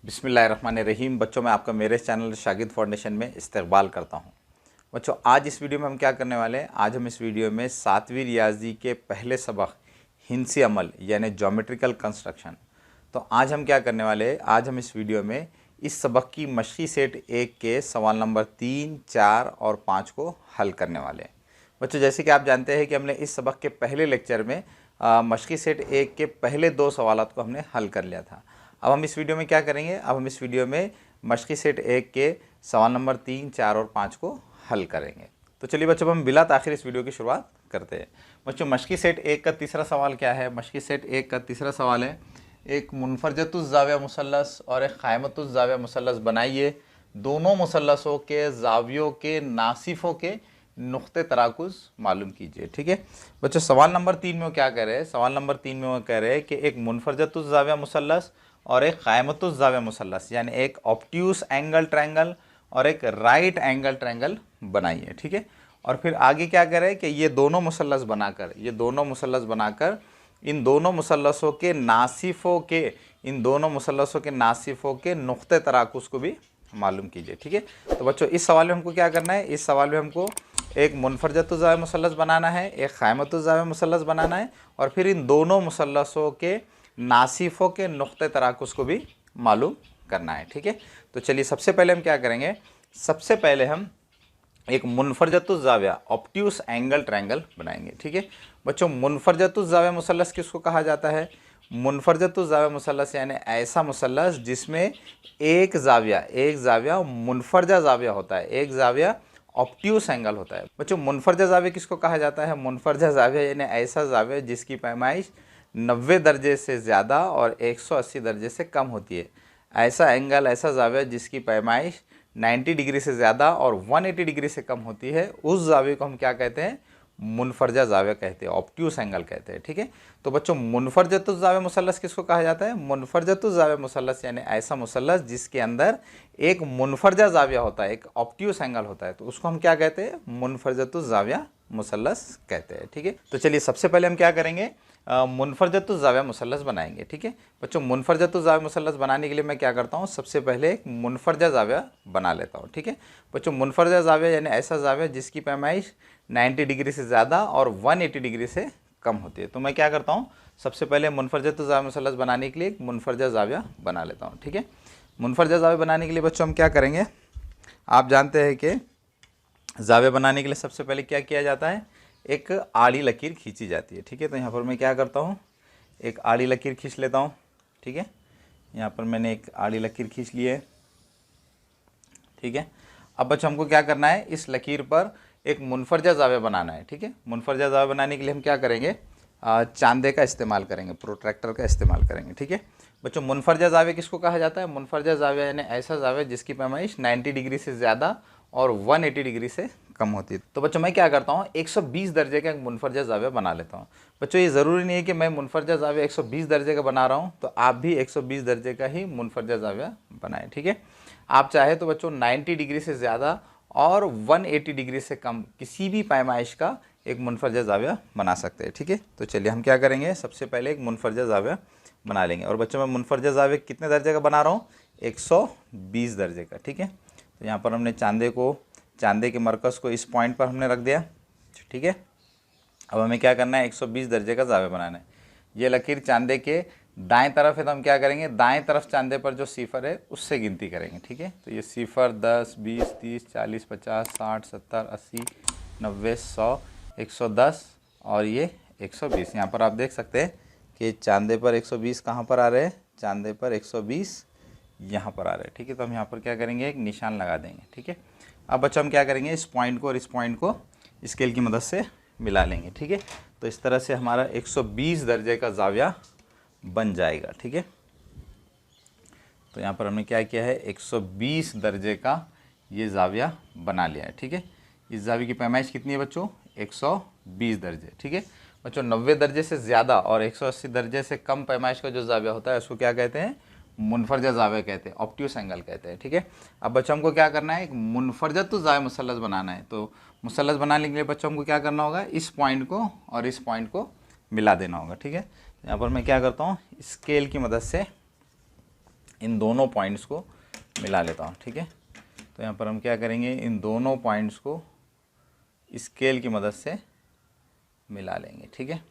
बिस्मिल्लाहिर्रहमानिर्रहीम। बच्चों, मैं आपका मेरे चैनल शागिद फाउंडेशन में इस्तकबाल करता हूं। बच्चों, आज इस वीडियो में हम क्या करने वाले हैं? आज हम इस वीडियो में 7वीं रियाजी के पहले सबक हिंसी अमल यानी ज्योमेट्रिकल कंस्ट्रक्शन। तो आज हम क्या करने वाले हैं? आज हम इस वीडियो में इस सबक की मशक़ी सेट 1 के सवाल नंबर 3, 4 और 5 को हल करने वाले हैं। बच्चों, जैसे कि आप जानते हैं कि हमने इस सबक के पहले लेक्चर में मशक़ी सेट 1 के पहले 2 सवालात को हमने हल कर लिया था। अब हम इस वीडियो में क्या करेंगे? अब हम इस वीडियो में मशक़ी सेट 1 के सवाल नंबर 3, 4 और 5 को हल करेंगे। तो चलिए बच्चों, हम बिला ताख़िर इस वीडियो की शुरुआत करते हैं। बच्चों, मशक़ी सेट 1 का तीसरा सवाल क्या है? मशक़ी सेट 1 का तीसरा सवाल है, एक मुनफ़रजतुज़्ज़ाविया मुसल्लस और एक क़ाइमतुज़्ज़ाविया मुसल्लस बनाइए। दोनों मुसल्लसों के ज़ावियों के नासिफ़ों के नुक़्ते तराकुज़ मालूम कीजिए। ठीक है बच्चों, सवाल नंबर 3 में वो क्या कह रहे हैं? सवाल नंबर 3 में वो कह रहे हैं कि एक मुनफ़रजतुज़्ज़ाविया मुसल्लस और एक क़ाइमतुज़्ज़ाविया मुसल्लस यानी एक ऑब्ट्यूस एंगल ट्रायंगल और एक राइट एंगल ट्रायंगल बनाइए। ठीक है, और फिर आगे क्या कह रहे हैं कि ये दोनों मुसल्लस बनाकर इन दोनों मुसल्लसों के नासिफ़ों के नुक़्ते तराकुज़ को भी मालूम कीजिए। ठीक है, तो बच्चों इस सवाल में हमको क्या करना है? इस सवाल में हमको एक मुनफ़रजतुज़्ज़ाविया मुसल्लस बनाना है, एक क़ाइमतुज़्ज़ाविया मुसल्लस बनाना है और फिर इन दोनों मुसल्लसों के नासिफ़ों के नुक़्ते तराकुज़ को भी मालूम करना है। ठीक है, तो चलिए सबसे पहले हम क्या करेंगे? सबसे पहले हम एक मुनफ़रजतुज़्ज़ाविया ऑब्ट्यूस एंगल ट्रायंगल बनाएंगे। ठीक है बच्चों, मुनफ़रजतुज़्ज़ाविया मुसल्लस किसको कहा जाता है? मुनफ़रजतुज़्ज़ाविया मुसल्लस यानी ऐसा मुसल्लस जिसमें एक ज़ाविया मुनफ़रजा ज़ाविया होता है, एक ज़ाविया ऑब्ट्यूस एंगल होता है। बच्चों, मुनफ़रजा ज़ाविया किसको कहा जाता है? मुनफ़रजा ज़ाविया यानी ऐसा ज़ाविया जिसकी पैमाइश 90 दर्जे से ज़्यादा और 180 दर्जे से कम होती है। ऐसा एंगल, ऐसा ज़ाविया जिसकी पैमाइश 90 डिग्री से ज़्यादा और 180 डिग्री से कम होती है, उस ज़ाविये को हम क्या कहते हैं? मुनफ़रजा ज़ाविया कहते हैं, ऑब्ट्यूस एंगल कहते हैं। ठीक है, तो बच्चों मुनफ़रजतुज़्ज़ाविया मुसल्लस किसको कहा जाता है? मुनफ़रजतुज़्ज़ाविया मुसल्लस यानी ऐसा मुसल्लस जिसके अंदर एक मुनफ़रजा ज़ाविया होता है, एक ऑब्ट्यूस एंगल होता है, तो उसको हम क्या कहते हैं? मुनफ़रजतुज़्ज़ाविया मुसल्लस कहते हैं। ठीक है, तो चलिए सबसे पहले हम क्या करेंगे? मुनफ़रजतुज़्ज़ाविया मुसल्लस बनाएंगे। ठीक है बच्चों, मुनफ़रजतुज़्ज़ाविया मुसल्लस बनाने के लिए मैं क्या करता हूँ? सबसे पहले एक मुनफ़रजा ज़ाविया बना लेता हूँ। ठीक है बच्चों, मुनफ़रजा ज़ाविया यानी ऐसा ज़ाविया जिसकी पैमाइश 90 डिग्री से ज़्यादा और 180 डिग्री से कम होती है। तो मैं क्या करता हूँ? सबसे पहले मुनफ़रजतुज़्ज़ाविया मुसल्लस बनाने के लिए एक मुनफ़रजा ज़ाविया बना लेता हूँ। ठीक है, मुनफ़रजा ज़ाविया बनाने के लिए बच्चों हम क्या करेंगे? आप जानते हैं कि ज़ाविया बनाने के लिए सबसे पहले क्या किया जाता है? एक आड़ी लकीर खींची जाती है। ठीक है, तो यहाँ पर मैं क्या करता हूँ? एक आड़ी लकीर खींच लेता हूँ। ठीक है, यहाँ पर मैंने एक आड़ी लकीर खींच ली है। ठीक है, अब बच्चों हमको क्या करना है? इस लकीर पर एक मुनफ़रजा ज़ाविया बनाना है। ठीक है, मुनफ़रजा ज़ाविया बनाने के लिए हम क्या करेंगे? चांदे का इस्तेमाल करेंगे, प्रोट्रैक्टर का इस्तेमाल करेंगे। ठीक है बच्चों, मुनफ़रजा ज़ाविया किसको कहा जाता है? मुनफ़रजा ज़ाविया यानी ऐसा ज़ाविया जिसकी पैमाइश 90 डिग्री से ज़्यादा और 180 डिग्री से कम होती है। तो बच्चों मैं क्या करता हूँ? 120 दर्जे का एक मुनफ़रजा ज़ाविया बना लेता हूँ। बच्चों, ये ज़रूरी नहीं है कि मैं मुनफ़रजा ज़ाविया 120 दर्जे का बना रहा हूँ, तो आप भी 120 दर्जे का ही मुनफ़रजा ज़ाविया बनाएं। ठीक है, आप चाहे तो बच्चों 90 डिग्री से ज़्यादा और 180 डिग्री से कम किसी भी पैमाइश का एक मुनफ़रजा ज़ाविया बना सकते हैं। ठीक है, तो चलिए हम क्या करेंगे? सबसे पहले एक मुनफ़रजा ज़ाविया बना लेंगे। और बच्चों मैं मुनफ़रजा ज़ाविया कितने दर्जे का बना रहा हूँ? 120 दर्जे का। ठीक है, तो यहाँ पर हमने चांदे के मरकज़ को इस पॉइंट पर हमने रख दिया। ठीक है, अब हमें क्या करना है? 120 दर्जे का ज़ाविया बनाना है। ये लकीर चांदे के दाएं तरफ है, तो हम क्या करेंगे? दाएं तरफ चांदे पर जो सिफर है उससे गिनती करेंगे। ठीक है, तो ये सिफर 10, 20, 30, 40, 50, 60, 70, 80, 90, 100, 110 और ये 120। यहाँ पर आप देख सकते हैं कि चांदे पर 120 कहाँ पर आ रहे हैं? चांदे पर 120 यहाँ पर आ रहे हैं। ठीक है, तो हम यहाँ पर क्या करेंगे? एक निशान लगा देंगे। ठीक है, अब बच्चों हम क्या करेंगे? इस पॉइंट को और इस पॉइंट को स्केल की मदद से मिला लेंगे। ठीक है, तो इस तरह से हमारा 120 दर्जे का ज़ाविया बन जाएगा। ठीक है, तो यहाँ पर हमने क्या किया है? 120 दर्जे का ये ज़ाविया बना लिया है। ठीक है, इस ज़ाविये की पैमाइश कितनी है बच्चों? 120 दर्जे। ठीक है बच्चों, 90 दर्जे से ज़्यादा और 180 दर्जे से कम पैमाइश का जो ज़ाविया होता है उसको क्या कहते हैं? मुनफ़रजा ज़ाविया कहते हैं, ऑब्ट्यूस एंगल कहते हैं। ठीक है, अब बच्चों हमको क्या करना है? एक मुनफ़रजतुज़्ज़ाविया मुसल्लस बनाना है। तो मुसल्लस बनाने के लिए बच्चों हमको क्या करना होगा? इस पॉइंट को और इस पॉइंट को मिला देना होगा। ठीक है, यहाँ पर मैं क्या करता हूँ? स्केल की मदद से इन दोनों पॉइंट्स को मिला लेता हूँ, ठीक है। तो यहाँ पर हम क्या करेंगे, इन दोनों पॉइंट्स को स्केल की मदद से मिला लेंगे, ठीक है।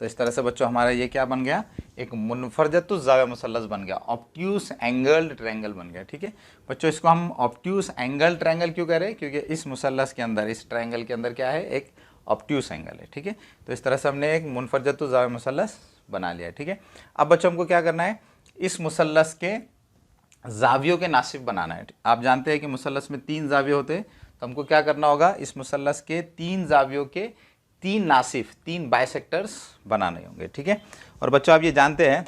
तो इस तरह से बच्चों हमारा ये क्या बन गया, एक मुनफरजतुज़ ज़ाविया मुसल्लस बन गया, ऑब्ट्यूस एंगल्ड ट्रायंगल बन गया, ठीक है। बच्चों इसको हम ऑब्ट्यूस एंगल ट्रायंगल क्यों कह रहे हैं, क्योंकि इस मुसल्लस के अंदर, इस ट्रायंगल के अंदर क्या है, एक ऑब्ट्यूस एंगल है, ठीक है। तो इस तरह से हमने एक मुनफरजतुज़ ज़ाविया मुसल्लस बना लिया, ठीक है। अब बच्चों हमको क्या करना है, इस मुसल्लस के ज़ावियों के नासिब बनाना है। आप जानते हैं कि मुसल्लस में 3 ज़ाविये होते हैं, तो हमको क्या करना होगा, इस मुसल्लस के 3 ज़ावियों के 3 नासिफ, 3 बाइसेक्टर्स बनाने होंगे, ठीक है। और बच्चों आप ये जानते हैं,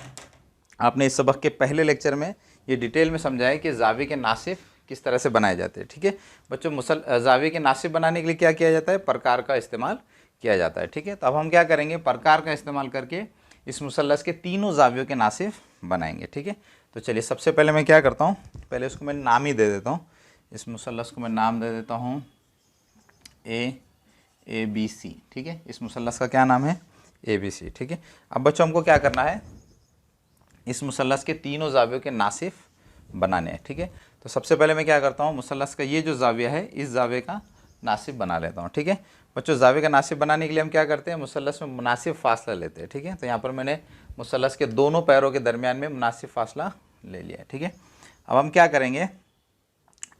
आपने इस सबक के पहले लेक्चर में ये डिटेल में समझाया कि ज़ाविये के नासिफ किस तरह से बनाए जाते हैं, ठीक है। बच्चों ज़ाविये के नासिफ बनाने के लिए क्या किया जाता है, प्रकार का इस्तेमाल किया जाता है, ठीक है। तो अब हम क्या करेंगे, प्रकार का इस्तेमाल करके इस मुसल्लस के तीनों ज़ावियों के नासिफ बनाएंगे, ठीक है। तो चलिए सबसे पहले मैं क्या करता हूँ, पहले इसको मैं नाम ही दे देता हूँ, इस मुसल्लस को मैं नाम दे देता हूँ ABC, ठीक है। इस मुसल्लस का क्या नाम है, ABC, ठीक है। अब बच्चों हमको क्या करना है, इस मुसल्लस के तीनों ज़ावियों के नासिफ बनाने हैं, ठीक है। तो सबसे पहले मैं क्या करता हूँ, मुसल्लस का ये जो ज़ाविया है, इस ज़ाविये का नासिफ बना लेता हूँ, ठीक है। बच्चों ज़ाविये का नासिफ बनाने के लिए हम क्या करते हैं, मुसल्लस में मुनासिब फासला लेते हैं, ठीक है। तो यहाँ पर मैंने मुसल्लस के दोनों पैरों के दरमियान में मुनासिब फासला ले लिया है, ठीक है। अब हम क्या करेंगे,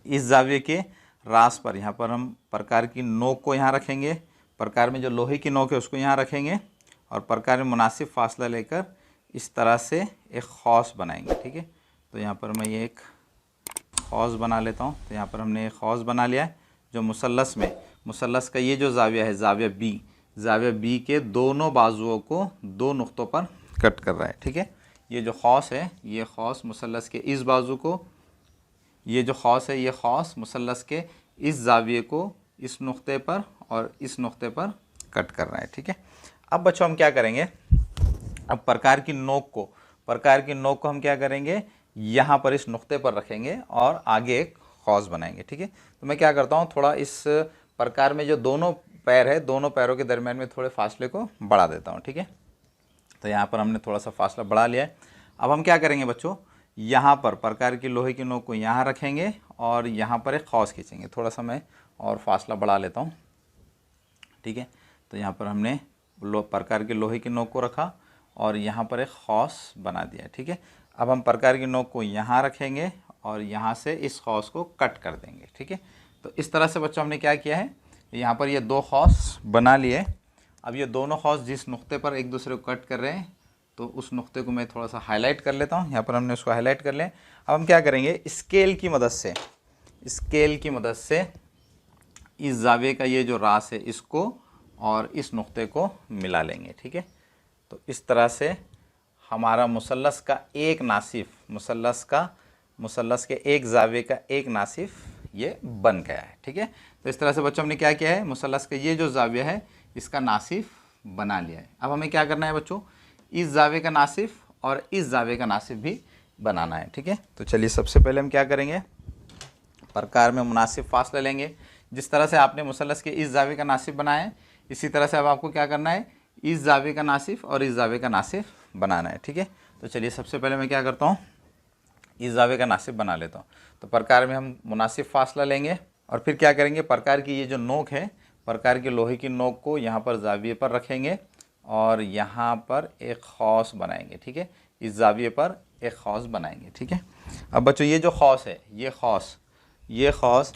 इस ज़ाविये के रास पर यहाँ पर हम प्रकार की नोक को यहाँ रखेंगे, प्रकार में जो लोहे की नोक है उसको यहाँ रखेंगे, और प्रकार में मुनासिब फासला लेकर इस तरह से एक खौस बनाएंगे, ठीक है। तो यहाँ पर मैं ये एक खौस बना लेता हूँ। तो यहाँ पर हमने एक खौस बना लिया है, जो मुसल्लस में, मुसल्लस का ये जो ज़ाविया है, ज़ाविया बी के दोनों बाजुओं को 2 नुक्तों पर कट कर रहा है, ठीक है। ये जो खौस है, ये खौस मुसल्लस के इस बाजू को, ये जो खौस है, ये खौस मुसल्लस के इस ज़ाविये को इस नुक्ते पर और इस नुक्ते पर कट कर रहा है, ठीक है। अब बच्चों हम क्या करेंगे, अब प्रकार की नोक को हम क्या करेंगे, यहाँ पर इस नुक्ते पर रखेंगे और आगे एक खौस बनाएंगे, ठीक है। तो मैं क्या करता हूँ, थोड़ा इस प्रकार में जो दोनों पैर है, दोनों पैरों के दरमियान में थोड़े फासले को बढ़ा देता हूँ, ठीक है। तो यहाँ पर हमने थोड़ा सा फासला बढ़ा लिया है। अब हम क्या करेंगे बच्चों, यहाँ पर प्रकार की लोहे की नोक को यहाँ रखेंगे और यहाँ पर एक खौस खींचेंगे। थोड़ा सा मैं और फासला बढ़ा लेता हूँ, ठीक है। तो यहाँ पर हमने प्रकार की लोहे की नोक को रखा और यहाँ पर एक खौस बना दिया, ठीक है। अब हम प्रकार की नोक को यहाँ रखेंगे और यहाँ से इस खौस को कट कर देंगे, ठीक है। तो इस तरह से बच्चों हमने क्या किया है, यहाँ पर ये 2 खौस बना लिए। अब ये दोनों खौस जिस नुक्ते पर एक दूसरे को कट कर रहे हैं, तो उस नुक्ते को मैं थोड़ा सा हाईलाइट कर लेता हूँ। यहाँ पर हमने उसको हाईलाइट कर लिया। अब हम क्या करेंगे, स्केल की मदद से इस ज़ाविये का ये जो रास है, इसको और इस नुक्ते को मिला लेंगे, ठीक है। तो इस तरह से हमारा मुसल्लस का एक नासिफ, मुसल्लस के एक ज़ाविये का एक नासिफ ये बन गया है, ठीक है। तो इस तरह से बच्चों हमने क्या किया है, मुसल्लस का ये जो ज़ाविया है, इसका नासिफ बना लिया है। अब हमें क्या करना है बच्चों, इस ज़ाविये का नासिफ और इस ज़ाविये का नासिफ भी बनाना है, ठीक है। तो चलिए सबसे पहले हम क्या करेंगे, प्रकार में मुनासिब फासला लेंगे। जिस तरह से आपने मुसल्लस के इस ज़ाविये का नासिफ बनाया है, इसी तरह से अब आपको क्या करना है, इस ज़ाविये का नासिफ और इस ज़ाविये का नासिफ बनाना है, ठीक है। तो चलिए सबसे पहले मैं क्या करता हूँ, इस ज़ाविये का नासिफ बना लेता हूँ। तो प्रकार में हम मुनासिब फासला लेंगे और फिर क्या करेंगे, प्रकार की ये जो नोक है, प्रकार की लोहे की नोक को यहाँ पर ज़ाविये पर रखेंगे और यहाँ पर एक खौस बनाएंगे, ठीक है। इस ज़ाविये पर एक खौस बनाएंगे, ठीक है। अब बच्चों ये जो खौस है, ये खौस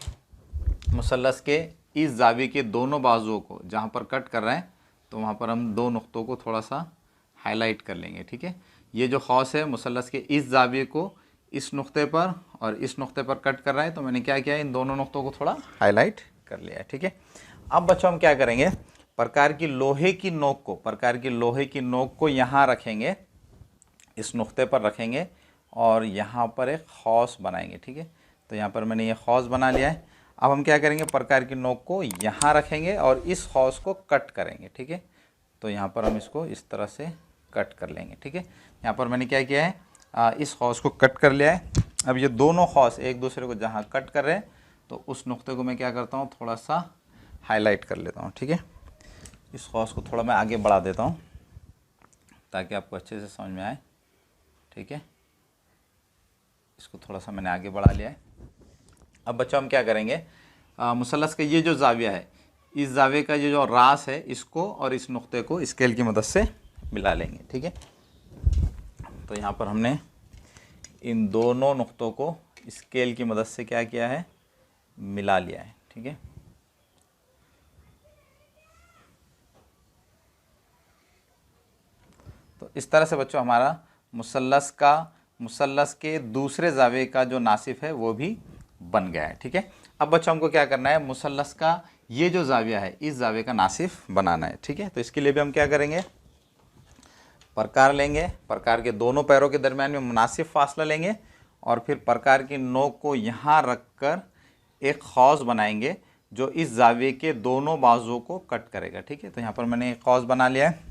मुसल्लस के इस ज़ाविये के दोनों बाजुओं को जहाँ पर कट कर रहे हैं, तो वहाँ पर हम 2 नुक्तों को थोड़ा सा हाईलाइट कर लेंगे, ठीक है। ये जो खौस है मुसल्लस के इस ज़ाविये को इस नुक्ते पर और इस नुक्ते पर कट कर रहा है, तो मैंने क्या किया, इन दोनों नुक्तों को थोड़ा हाईलाइट कर लिया है, ठीक है। अब बच्चों हम क्या करेंगे, प्रकार की लोहे की नोक को यहाँ रखेंगे, इस नुक्ते पर रखेंगे और यहाँ पर एक खौस बनाएंगे, ठीक है। तो यहाँ पर मैंने ये खौस बना लिया है। अब हम क्या करेंगे, प्रकार की नोक को यहाँ रखेंगे और इस खौस को कट करेंगे, ठीक है। तो यहाँ पर हम इसको इस तरह से कट कर लेंगे, ठीक है। यहाँ पर मैंने क्या किया है, इस खौस को कट कर लिया है। अब ये दोनों खौस एक दूसरे को जहाँ कट कर रहे हैं, तो उस नुक्ते को मैं क्या करता हूँ, थोड़ा सा हाईलाइट कर लेता हूँ, ठीक है। इस खौस को थोड़ा मैं आगे बढ़ा देता हूँ। ताकि आपको अच्छे से समझ में आए। ठीक है, इसको थोड़ा सा मैंने आगे बढ़ा लिया है। अब बच्चों हम क्या करेंगे, मुसल्लस का ये जो जाविया है, इस जाविये का ये जो रास है, इसको और इस नुक्ते को स्केल की मदद से मिला लेंगे। ठीक है, तो यहाँ पर हमने इन दोनों नुक्तों को स्केल की मदद से क्या किया है, मिला लिया है। ठीक है, तो इस तरह से बच्चों हमारा मुसल्लस के दूसरे जाविये का जो नासिफ है वो भी बन गया है। ठीक है, अब बच्चों हमको क्या करना है, मुसल्लस का ये जो जाविया है, इस जाविये का नासिफ बनाना है। ठीक है, तो इसके लिए भी हम क्या करेंगे, प्रकार लेंगे, प्रकार के दोनों पैरों के दरमियान में मुनासिब फासला लेंगे और फिर प्रकार की नोक को यहाँ रखकर एक खौस बनाएंगे जो इस जाविये के दोनों बाजुओं को कट करेगा। ठीक है, तो यहाँ पर मैंने एक खौस बना लिया है।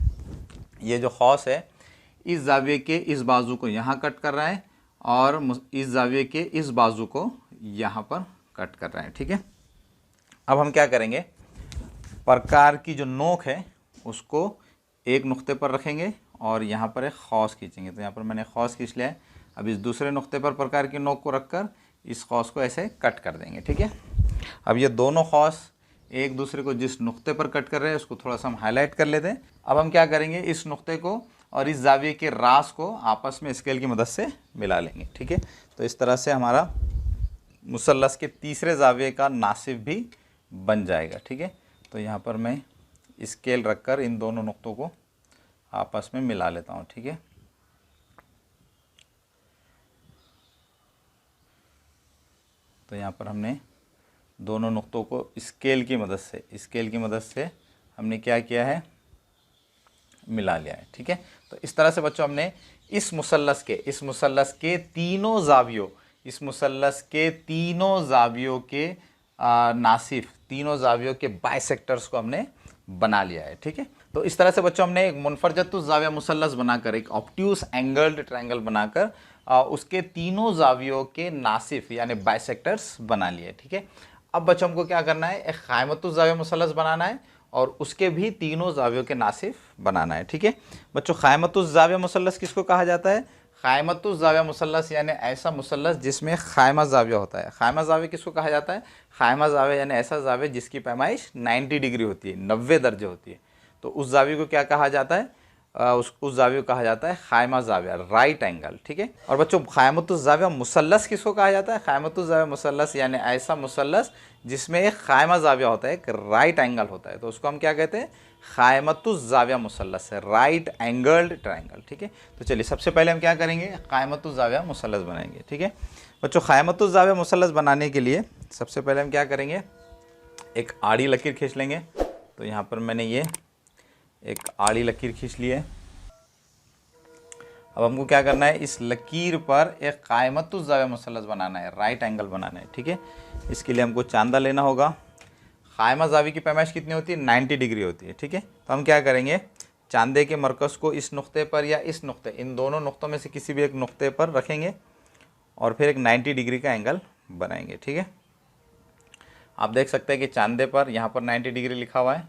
ये जो खौस है इस जाविये के इस बाजू को यहाँ कट कर रहा है और इस जाविये के इस बाजू को यहाँ पर कट कर रहा है। ठीक है, अब हम क्या करेंगे, प्रकार की जो नोक है उसको एक नुक्ते पर रखेंगे और यहाँ पर एक खौस खींचेंगे। तो यहाँ पर मैंने खौस खींच लिया है। अब इस दूसरे नुक्ते पर प्रकार की नोक को रखकर इस खौस को ऐसे कट कर देंगे। ठीक है, अब ये दोनों खौस एक दूसरे को जिस नुक्ते पर कट कर रहे हैं उसको थोड़ा सा हम हाईलाइट कर लेते हैं। अब हम क्या करेंगे, इस नुक्ते को और इस जाविये के रास को आपस में स्केल की मदद से मिला लेंगे। ठीक है, तो इस तरह से हमारा मुसल्लस के तीसरे जाविये का नासिफ भी बन जाएगा। ठीक है, तो यहाँ पर मैं स्केल रखकर इन दोनों नुक्तों को आपस में मिला लेता हूँ। ठीक है, तो यहाँ पर हमने दोनों नुक्तों को स्केल की मदद से हमने क्या किया है, मिला लिया है। ठीक है, तो इस तरह से बच्चों हमने इस मुसल्लस के तीनों जावियों के नासिफ, तीनों जावियों के बाइसेक्टर्स को हमने बना लिया है। ठीक है, तो इस तरह से बच्चों हमने एक मुनफरजतुज़ जाविया मुसल्लस बनाकर, एक ऑब्ट्यूस एंगल्ड ट्रायंगल बनाकर उसके तीनों जावियों के नासिफ यानी बाइसेक्टर्स बना लिए। ठीक है, अब बच्चों हमको क्या करना है, एक क़ाइमतुज़ जाविया मुसल्लस बनाना है और उसके भी तीनों जावियों के नासिफ बनाना है। ठीक है बच्चों, क़ाइमतुज़ जाविया मुसल्लस किसको कहा जाता है, क़ाइमतुज़ जाविया मुसल्लस यानी ऐसा मुसल्लस जिसमें क़ाइमा जाविया होता है। क़ाइमा जाविया किसको कहा जाता है, क़ाइमा जाविया यानी ऐसा जाविया जिसकी पैमाइश 90 डिग्री होती है, 90 दर्जे होती है। तो उस जाविये को क्या कहा जाता है, उस जाविये को कहा जाता है क़ाइमा जाविया, राइट एंगल। ठीक है, और बच्चों क़ाइमतुज़ जाविया मुसल्लस किसको कहा जाता है, क़ाइमतुज़ जाविया मुसल्लस यानी ऐसा मुसल्लस जिसमें एक क़ाइमा जाविया होता है, एक राइट एंगल होता है। तो उसको हम क्या कहते हैं, क़ाइमतुज़ जाविया मुसल्लस है, राइट एंगल्ड ट्रायंगल। ठीक है, तो चलिए सबसे पहले हम क्या करेंगे, क़ाइमतुज़ जाविया मुसल्लस बनाएंगे। ठीक है बच्चों, क़ाइमतुज़ जाविया मुसल्लस बनाने के लिए सबसे पहले हम क्या करेंगे, एक आड़ी लकीर खींच लेंगे। तो यहाँ पर मैंने ये एक आड़ी लकीर खींच ली है। अब हमको क्या करना है, इस लकीर पर एक क़ाइमतुज़ जाविया मुसल्लस बनाना है, राइट एंगल बनाना है। ठीक है, इसके लिए हमको चांदा लेना होगा। क़ाइमा जाविये की पैमाइश कितनी होती है, 90 डिग्री होती है। ठीक है, तो हम क्या करेंगे, चांदे के मरकज़ को इस नुक्ते पर या इस नुक्ते, इन दोनों नुक्तों में से किसी भी एक नुक्ते पर रखेंगे और फिर एक 90 डिग्री का एंगल बनाएंगे। ठीक है, आप देख सकते हैं कि चांदे पर यहाँ पर 90 डिग्री लिखा हुआ है,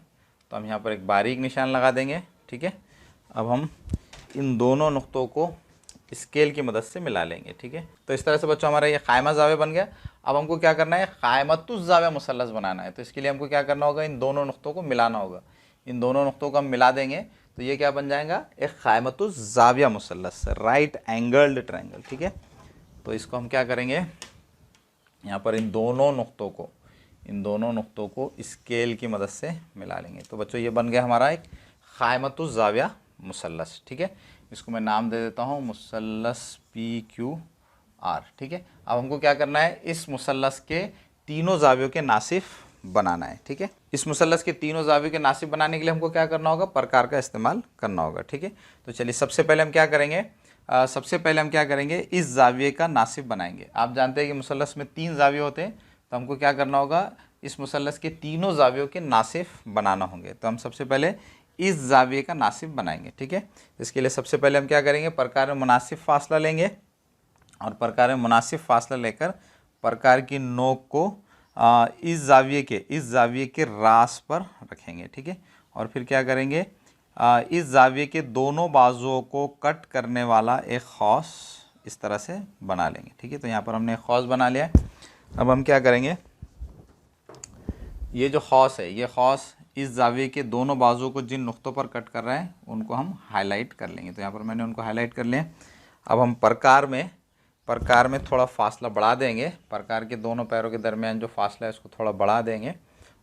तो हम यहाँ पर एक बारीक निशान लगा देंगे। ठीक है, अब हम इन दोनों नुक्तों को स्केल की मदद से मिला लेंगे। ठीक है, तो इस तरह से बच्चों हमारा ये क़ाइमा जाविया बन गया। अब हमको क्या करना है, क़ाइमतुज़ जाविया मुसल्लस बनाना है। तो इसके लिए हमको क्या करना होगा, इन दोनों नुक्तों को मिलाना होगा। इन दोनों नुक्तों को हम मिला देंगे तो ये क्या बन जाएगा, एक क़ाइमतुज़ जाविया मुसल्लस, राइट एंगल्ड ट्रायंगल। ठीक है, तो इसको हम क्या करेंगे, यहाँ पर इन दोनों नुक्तों को स्केल की मदद से मिला लेंगे। तो बच्चों ये बन गया हमारा एक क़ाइमतुज़ जाविया मुसल्लस। ठीक है, इसको मैं नाम दे देता हूँ मुसल्लस PQR। ठीक है, अब हमको क्या करना है, इस मुसल्लस के तीनों जावियों के नासिफ बनाना है। ठीक है, इस मुसल्लस के तीनों जावियों के नासिफ बनाने के लिए हमको क्या करना होगा, प्रकार का इस्तेमाल करना होगा। ठीक है, तो चलिए सबसे पहले हम क्या करेंगे, इस जाविये का नासिफ बनाएंगे। आप जानते हैं कि मुसल्लस में 3 जाविये होते हैं, तो हमको क्या करना होगा, इस मुसल्लस के तीनों जावियों के नासिफ बनाना होंगे। तो हम सबसे पहले इस जाविये का नासिफ बनाएंगे। ठीक है, इसके लिए सबसे पहले हम क्या करेंगे, प्रकार में मुनासिब फासला लेंगे और प्रकार में मुनासिब फासला लेकर प्रकार की नोक को इस जाविये के रास पर रखेंगे। ठीक है, और फिर क्या करेंगे, इस जाविये के दोनों बाजुओं को कट करने वाला एक खौस इस तरह से बना लेंगे। ठीक है, तो यहाँ पर हमने एक खौस बना लिया है। अब हम क्या करेंगे, ये जो खौस है, ये खौस इस जाविये के दोनों बाजुओं को जिन नुक्तों पर कट कर रहे हैं उनको हम हाईलाइट कर लेंगे। तो यहाँ पर मैंने उनको हाईलाइट कर लिया। अब हम प्रकार में थोड़ा फासला बढ़ा देंगे। प्रकार के दोनों पैरों के दरमियान जो फासला है उसको थोड़ा बढ़ा देंगे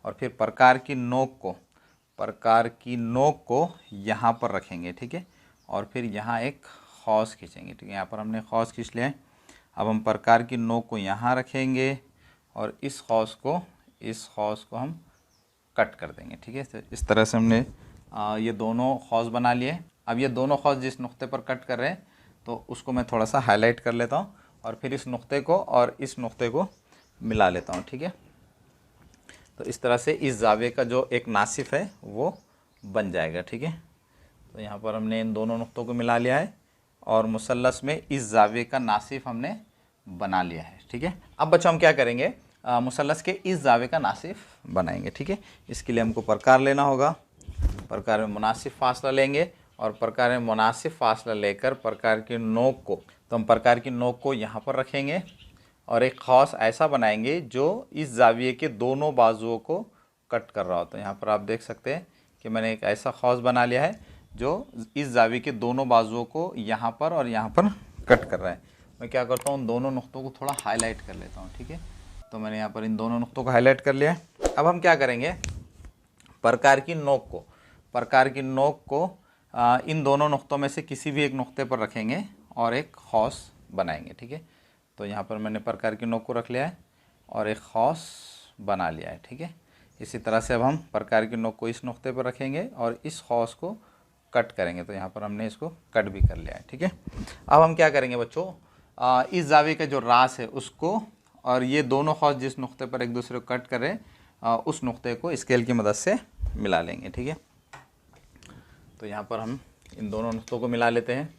और फिर प्रकार की नोक को यहाँ पर रखेंगे। ठीक है, और फिर यहाँ एक खौस खींचेंगे। ठीक है, यहाँ पर हमने खौस खींच लिया है। अब हम प्रकार की नोक को यहाँ रखेंगे और इस खौस को हम कट कर देंगे। ठीक है, तो इस तरह से हमने ये दोनों खौस बना लिए। अब ये दोनों खौस जिस नुक्ते पर कट कर रहे हैं तो उसको मैं थोड़ा सा हाईलाइट कर लेता हूँ और फिर इस नुक्ते को और इस नुक्ते को मिला लेता हूँ। ठीक है, तो इस तरह से इस जाविये का जो एक नासिफ है वो बन जाएगा। ठीक है, तो यहाँ पर हमने इन दोनों नुक्तों को मिला लिया है और मुसल्लस में इस जाविये का नासिफ हमने बना लिया है। ठीक है, अब बच्चों हम क्या करेंगे, मुसल्लस के इस जाविये का नासिफ बनाएंगे। ठीक है, इसके लिए हमको प्रकार लेना होगा। प्रकार में मुनासिब फासला लेंगे और प्रकार में मुनासिब फासला लेकर प्रकार की नोक को, तो हम प्रकार की नोक को यहाँ पर रखेंगे और एक खौस ऐसा बनाएंगे जो इस जाविये के दोनों बाजुओं को कट कर रहा हो। तो यहाँ पर आप देख सकते हैं कि मैंने एक ऐसा खौस बना लिया है जो इस जाविये के दोनों बाजुओं को यहाँ पर और यहाँ पर कट कर रहा है। मैं क्या करता हूँ, उन दोनों नुक्तों को थोड़ा हाईलाइट कर लेता हूँ। ठीक है, तो मैंने यहाँ पर इन दोनों नुक्तों को हाईलाइट कर लिया है। अब हम क्या करेंगे, प्रकार की नोक को इन दोनों नुक्तों में से किसी भी एक नुक्ते पर रखेंगे और एक खौस बनाएंगे। ठीक है, तो यहाँ पर मैंने प्रकार की नोक को रख लिया है और एक खौस बना लिया है। ठीक है, इसी तरह से अब हम प्रकार की नोक को इस नुक्ते पर रखेंगे और इस खौस को कट करेंगे। तो यहाँ पर हमने इसको कट भी कर लिया है। ठीक है, अब हम क्या करेंगे बच्चों, इस जाविये का जो रास है उसको और ये दोनों खौस जिस नुक्ते पर एक दूसरे को कट करें उस नुक्ते को स्केल की मदद से मिला लेंगे। ठीक है, तो यहाँ पर हम इन दोनों नुक्तों को मिला लेते हैं।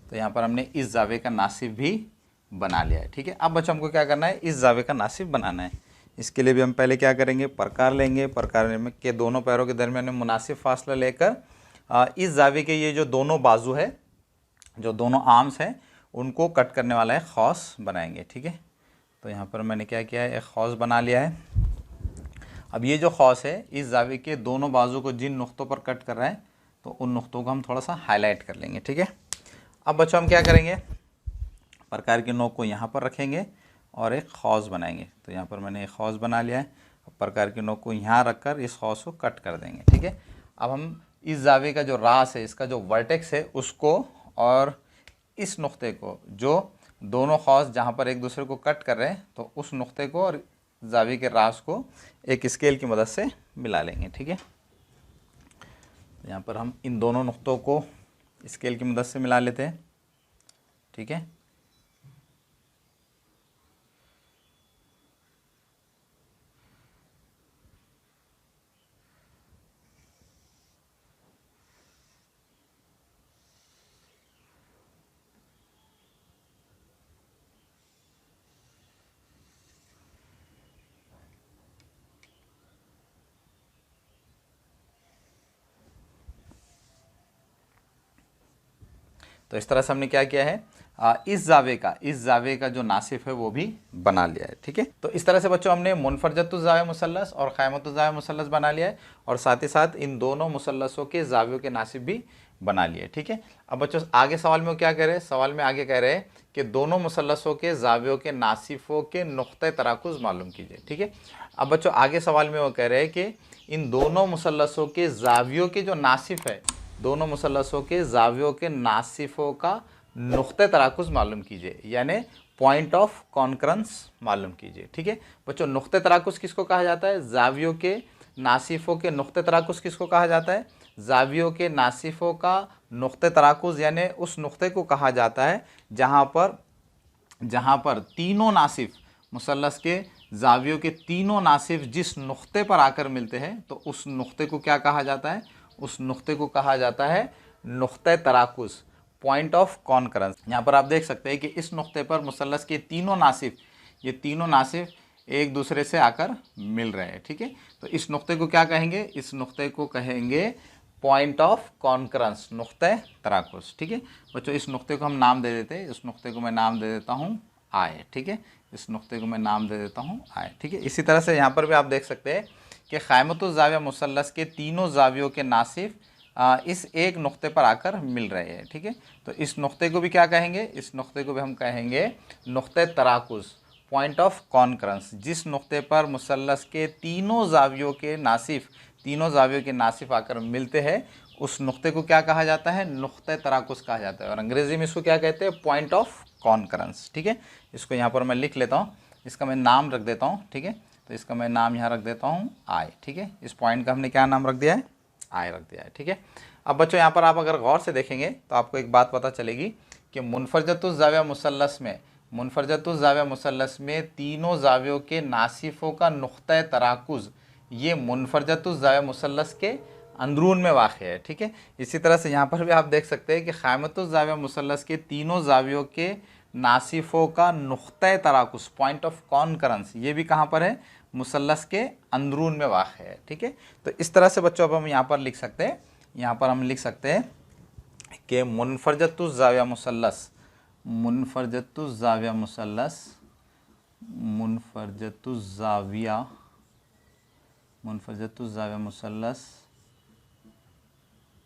तो यहाँ पर हमने इस जाविये का नासिफ भी बना लिया है। ठीक है, अब बच्चों हमको क्या करना है, इस जाविये का नासिफ बनाना है। इसके लिए भी हम पहले क्या करेंगे, प्रकार लेंगे। प्रकार में के दोनों पैरों के दरमियान में मुनासिब फासला लेकर इस जाविये के ये जो दोनों बाजू है, जो दोनों आर्म्स हैं, उनको कट करने वाला एक खौस बनाएंगे। ठीक है, तो यहाँ पर मैंने क्या किया है, एक खौस बना लिया है। अब ये जो खौस है इस जाविये के दोनों बाजू को जिन नुक्तों पर कट कर रहे हैं तो उन नुक्तों को हम थोड़ा सा हाईलाइट कर लेंगे। ठीक है, अब बच्चों हम क्या करेंगे, प्रकार की नोक को यहाँ पर रखेंगे और एक खौस बनाएंगे। तो यहाँ पर मैंने एक खौस बना लिया है। प्रकार की नोक को यहाँ रखकर इस खौस को कट कर देंगे। ठीक है, अब हम इस जाविये का जो रास है, इसका जो वर्टेक्स है, उसको और इस नुक्ते को, जो दोनों खौस जहाँ पर एक दूसरे को कट कर रहे हैं, तो उस नुक्ते को और जाविये के रास को एक स्केल की मदद से मिला लेंगे। ठीक है, यहाँ पर हम इन दोनों नुक्तों को स्केल की मदद से मिला लेते हैं। ठीक है, तो इस तरह से हमने क्या किया है, इस जाविये का जो नासिफ है वो भी बना लिया है। ठीक है, तो इस तरह से बच्चों हमने मुनफरजतुल जाविया मुसल्लस और क़ाइमतुल जाविया मुसल्लस बना लिया है और साथ ही साथ इन दोनों मुसल्लसों के जावियों के नासिफ भी बना लिए। ठीक है, अब बच्चों आगे सवाल में क्या कह रहे हैं, सवाल में आगे कह रहे हैं कि दोनों मुसल्लसों के जावियों के नासिफों के नुक्ते तराकुज़ मालूम कीजिए। ठीक है, अब बच्चों आगे सवाल में वो कह रहे हैं कि इन दोनों मुसल्लसों के जावियों के जो नासिफ है, दोनों मुसल्लसों के जावियों के नासिफों का नुक्ते तराकुज़ मालूम कीजिए, यानी पॉइंट ऑफ कॉन्करेंस मालूम कीजिए। ठीक है बच्चों, नुक्ते तराकुज़ किसको कहा जाता है, जावियों के नासिफों के नुक्ते तराकुज़ किसको कहा जाता है, जावियों के नासिफों का नुक्ते तराकुज़ यानी उस नुक्ते को कहा जाता है जहाँ पर तीनों नासिफ, मुसल्लस के जावियों के तीनों नासिफ जिस नुक्ते पर आकर मिलते हैं तो उस नुक्ते को क्या कहा जाता है, उस नुक्ते को कहा जाता है नुक्ते तराकुज़, पॉइंट ऑफ कॉन्करेंस। यहाँ पर आप देख सकते हैं कि इस नुक्ते पर मुसल्लस के तीनों नासिफ, ये तीनों नासिफ एक दूसरे से आकर मिल रहे हैं, ठीक है। तो इस नुक्ते को क्या कहेंगे, इस नुक्ते को कहेंगे पॉइंट ऑफ कॉन्करेंस, नुक्ते तराकुस, ठीक है। बच्चों इस नुक्ते को हम नाम दे देते हैं, इस नुक्ते को मैं नाम दे देता हूँ आय, ठीक है। इस नुक्ते को मैं नाम दे देता हूँ आय, ठीक है। इसी तरह से यहाँ पर भी आप देख सकते हैं कि क़ाइमतुज़ ज़ाविया मुसल्लस के तीनों ज़ावियों के नासिफ इस एक नुक्ते पर आकर मिल रहे हैं, ठीक है। तो इस नुक्ते को भी क्या कहेंगे, इस नुक्ते को भी हम कहेंगे नुक्ते तराकुस, पॉइंट ऑफ कॉन्करेंस। जिस नुक्ते पर मुसल्लस के तीनों ज़ावियों के नासिफ आकर मिलते हैं उस नुक्ते को क्या कहा जाता है, नुक्ते तराकुस कहा जाता है। और अंग्रेज़ी में इसको क्या कहते हैं, पॉइंट ऑफ कॉन्करेंस, ठीक है। इसको यहाँ पर मैं लिख लेता हूँ, इसका मैं नाम रख देता हूँ, ठीक है। तो इसका मैं नाम यहाँ रख देता हूँ आई, ठीक है। इस पॉइंट का हमने क्या नाम रख दिया है, आई रख दिया है, ठीक है। अब बच्चों यहाँ पर आप अगर गौर से देखेंगे तो आपको एक बात पता चलेगी कि मुनफरजतुज़ ज़ाविया मुसल्लस में तीनों ज़ावियों के नासिफ़ों का नुक्ता तराकुज़ ये मुनफरजतुज़ ज़ाविया मुसल्लस के अंदरून में वाक़ है, ठीक है। इसी तरह से यहाँ पर भी आप देख सकते हैं कि क़ाइमतुज़ ज़ाविया मुसल्लस के तीनों ज़ावियों के नासिफ़ों का नुक्ता तराकुस, पॉइंट ऑफ कॉन्करेंस, ये भी कहाँ पर है, मुसल्लस के अंदरून में वाक़ है, ठीक है। तो इस तरह से बच्चों अब हम यहाँ पर लिख सकते हैं, यहाँ पर हम लिख सकते हैं कि मुनफरजतुज़ ज़ाविया मुसल्लस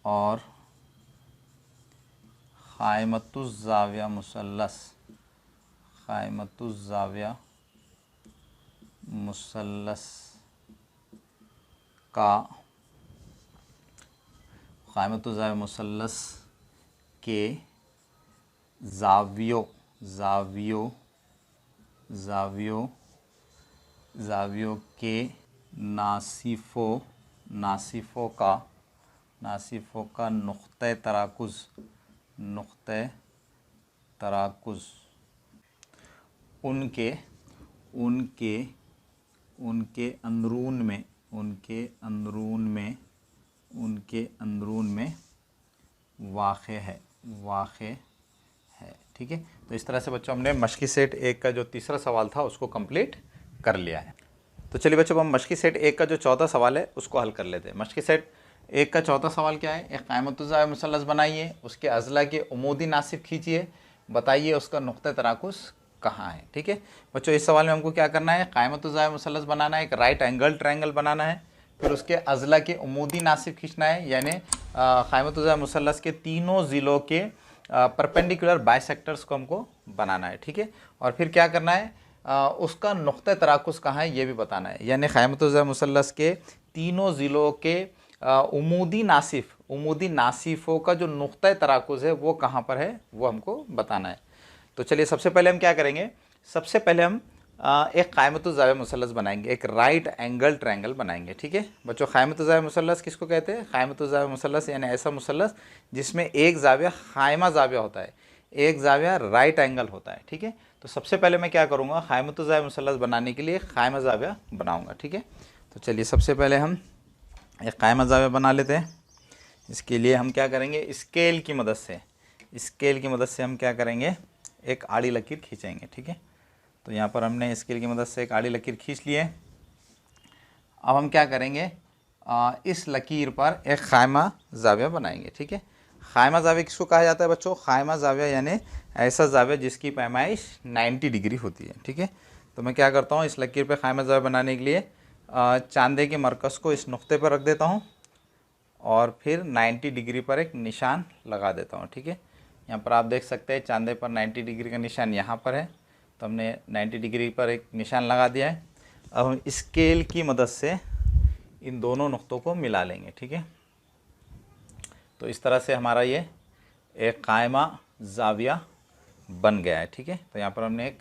और क़ाइमतुज़ ज़ाविया मुसल्लस का क़ाइमतुज़ ज़ाविया मुसल्लस के ज़ावियों के नासिफ़ों का नुक्ता तराकुज़ उनके अंदरून में वाक़ है, ठीक है। तो इस तरह से बच्चों हमने मश्की सेट 1 का जो तीसरा सवाल था उसको कंप्लीट कर लिया है। तो चलिए बच्चों हम मश्की सेट 1 का जो चौथा सवाल है उसको हल कर लेते हैं। मश्की सेट 1 का चौथा सवाल क्या है, एक क़ाइमतुज़ ज़ाविया मुसल्लस बनाइए, उसके अज़ला के उमूदी नासिफ खींचिए, बताइए उसका नुक्ता तराकुस कहाँ है, ठीक है। बच्चों इस सवाल में हमको क्या करना है, क़ाइमतुज़ ज़ाविया मुसल्लस बनाना है, एक राइट एंगल ट्रायंगल बनाना है, फिर उसके अज़ला के उमूदी नासिफ खींचना है, यानी क़ाइमतुज़ ज़ाविया मुसल्लस के तीनों ज़िलों के परपेंडिकुलर बाइसेक्टर्स को हमको बनाना है, ठीक है। और फिर क्या करना है, उसका नुक्ता तराकुस कहाँ है ये भी बताना है, यानी क़ाइमतुज़ ज़ाविया मुसल्लस के तीनों ज़िलों के उमूदी नासिफ़ों का जो नुक्ता तराकुस है वो कहाँ पर है वो हमको बताना है। तो चलिए सबसे पहले हम क्या करेंगे, सबसे पहले हम एक क़ाइमतुज़ ज़ाविया मुसल्लस बनाएंगे, एक राइट एंगल ट्रायंगल बनाएंगे, ठीक है। बच्चों क़ाइमतुज़ ज़ाविया मुसल्लस किसको कहते हैं, क़ाइमतुज़ ज़ाविया मुसल्लस यानी ऐसा मुसल्लस जिसमें एक ज़ाविया क़ाइमा ज़ाविया होता है, एक ज़ाविया राइट एंगल होता है, ठीक है। तो सबसे पहले मैं क्या करूँगा, क़ाइमतुज़ ज़ाविया मुसल्लस बनाने के लिए क़ाइमा ज़ाविया बनाऊँगा, ठीक है। तो चलिए सबसे पहले हम एक क़ाइमा ज़ाविया बना लेते हैं। इसके लिए हम क्या करेंगे, स्केल की मदद से हम क्या करेंगे, एक आड़ी लकीर खींचेंगे, ठीक है। तो यहाँ पर हमने स्केल की मदद से एक आड़ी लकीर खींच लिए। अब हम क्या करेंगे, इस लकीर पर एक क़ाइमा ज़ाविया बनाएंगे, ठीक है। क़ाइमा ज़ाविया किसको कहा जाता है बच्चों, क़ाइमा ज़ाविया यानी ऐसा ज़ाविया जिसकी पैमाइश 90 डिग्री होती है, ठीक है। तो मैं क्या करता हूँ, इस लकीर पर क़ाइमा ज़ाविया बनाने के लिए चांदे के मरकज़ को इस नुक्ते पर रख देता हूँ और फिर 90 डिग्री पर एक निशान लगा देता हूँ, ठीक है। यहाँ पर आप देख सकते हैं चांदे पर 90 डिग्री का निशान यहाँ पर है, तो हमने 90 डिग्री पर एक निशान लगा दिया है। अब हम स्केल की मदद से इन दोनों नुक्तों को मिला लेंगे, ठीक है। तो इस तरह से हमारा ये एक क़ाइमा ज़ाविया बन गया है, ठीक है। तो यहाँ पर हमने एक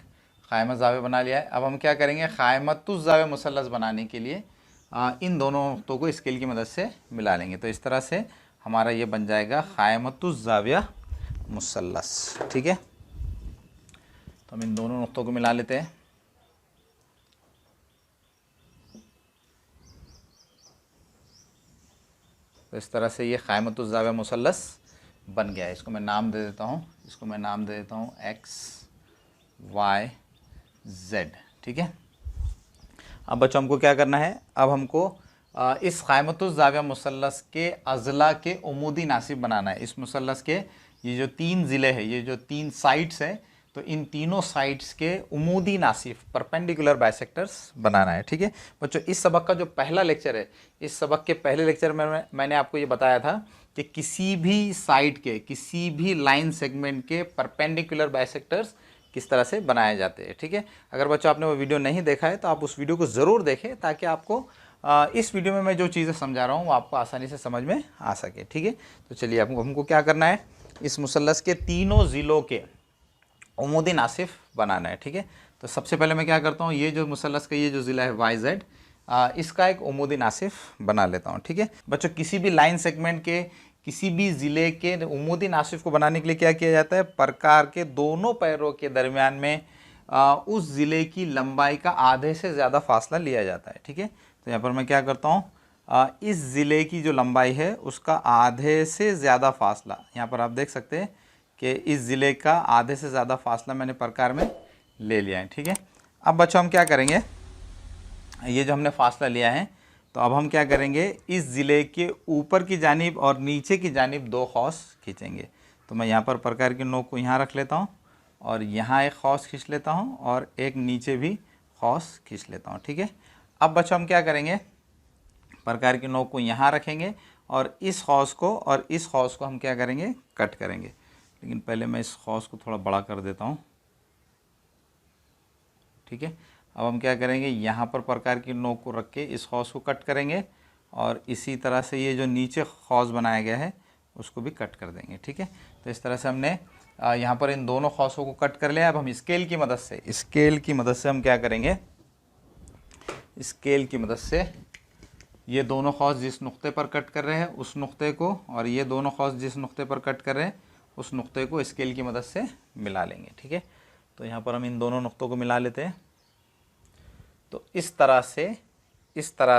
क़ाइमा ज़ाविया बना लिया है। अब हम क्या करेंगे, क़ाइमतुज़ ज़ाविया मुसल्लस बनाने के लिए इन दोनों नुक्तों को स्केल की मदद से मिला लेंगे। तो इस तरह से हमारा ये बन जाएगा क़ाइमतुज़ ज़ाविया मुसल्लस, ठीक है। तो हम इन दोनों नुक्तों को मिला लेते हैं। तो इस तरह से ये क़ाइमतुज़ ज़ाविया मुसल्लस बन गया है। इसको मैं नाम दे देता हूँ, इसको मैं नाम दे देता हूँ XYZ, ठीक है। अब बच्चों हमको क्या करना है, अब हमको इस क़ाइमतुज़ ज़ाविया मुसल्लस के अज़ला के उमूदी नासिब बनाना है। इस मुसल्लस के ये जो 3 ज़िले हैं, ये जो 3 साइड्स हैं, तो इन तीनों साइड्स के उमूदी नासिब परपेंडिकुलर बाइसेक्टर्स बनाना है, ठीक है। बच्चों इस सबक का जो पहला लेक्चर है, इस सबक के पहले लेक्चर में मैंने आपको ये बताया था कि किसी भी साइड के, किसी भी लाइन सेगमेंट के परपेंडिकुलर बाइसेक्टर्स किस तरह से बनाए जाते हैं, ठीक है। अगर बच्चों आपने वो वीडियो नहीं देखा है तो आप उस वीडियो को ज़रूर देखें, ताकि आपको इस वीडियो में मैं जो चीज़ें समझा रहा हूँ वो आपको आसानी से समझ में आ सके, ठीक है। तो चलिए हमको क्या करना है, इस मुसल्लस के तीनों ज़िलों के उमूदी नासिफ बनाना है, ठीक है। तो सबसे पहले मैं क्या करता हूँ, ये जो मुसल्लस का ये जो ज़िला है YZ, इसका एक उमूदी नासिफ बना लेता हूँ, ठीक है। बच्चों किसी भी लाइन सेगमेंट के, किसी भी ज़िले के उमूदी नासिफ को बनाने के लिए क्या किया जाता है, प्रकार के दोनों पैरों के दरमियान में उस ज़िले की लंबाई का आधे से ज़्यादा फासला लिया जाता है, ठीक है। तो यहाँ पर मैं क्या करता हूँ, इस ज़िले की जो लंबाई है उसका आधे से ज़्यादा फासला, यहाँ पर आप देख सकते हैं कि इस ज़िले का आधे से ज़्यादा फासला मैंने प्रकार में ले लिया है, ठीक है। अब बच्चों हम क्या करेंगे, ये जो हमने फासला लिया है, तो अब हम क्या करेंगे, इस ज़िले के ऊपर की जानिब और नीचे की जानिब 2 खौस खींचेंगे। तो मैं यहाँ पर प्रकार की नोक को यहाँ रख लेता हूँ, और यहाँ एक खौस खींच लेता हूँ, और एक नीचे भी खौस खींच लेता हूँ, ठीक है। अब बच्चों हम क्या करेंगे, प्रकार की नोक को यहाँ रखेंगे, और इस खौस को और इस खौस को हम क्या करेंगे, कट करेंगे। लेकिन पहले मैं इस खौस को थोड़ा बड़ा कर देता हूँ, ठीक है। अब हम क्या करेंगे, यहाँ पर प्रकार की नोक को रख के इस खौस को कट करेंगे, और इसी तरह से ये जो नीचे खौस बनाया गया है उसको भी कट कर देंगे, ठीक है। तो इस तरह से हमने यहाँ पर इन दोनों खौसों को कट कर लिया। अब हम स्केल की मदद से हम क्या करेंगे, स्केल की मदद से ये दोनों खौस जिस नुक्ते पर कट कर रहे हैं उस नुक्ते को, और ये दोनों खौस जिस नुक्ते पर कट कर रहे हैं उस नुक्ते को स्केल की मदद से मिला लेंगे, ठीक है। तो यहाँ पर हम इन दोनों नुक्तों को मिला लेते हैं। तो इस तरह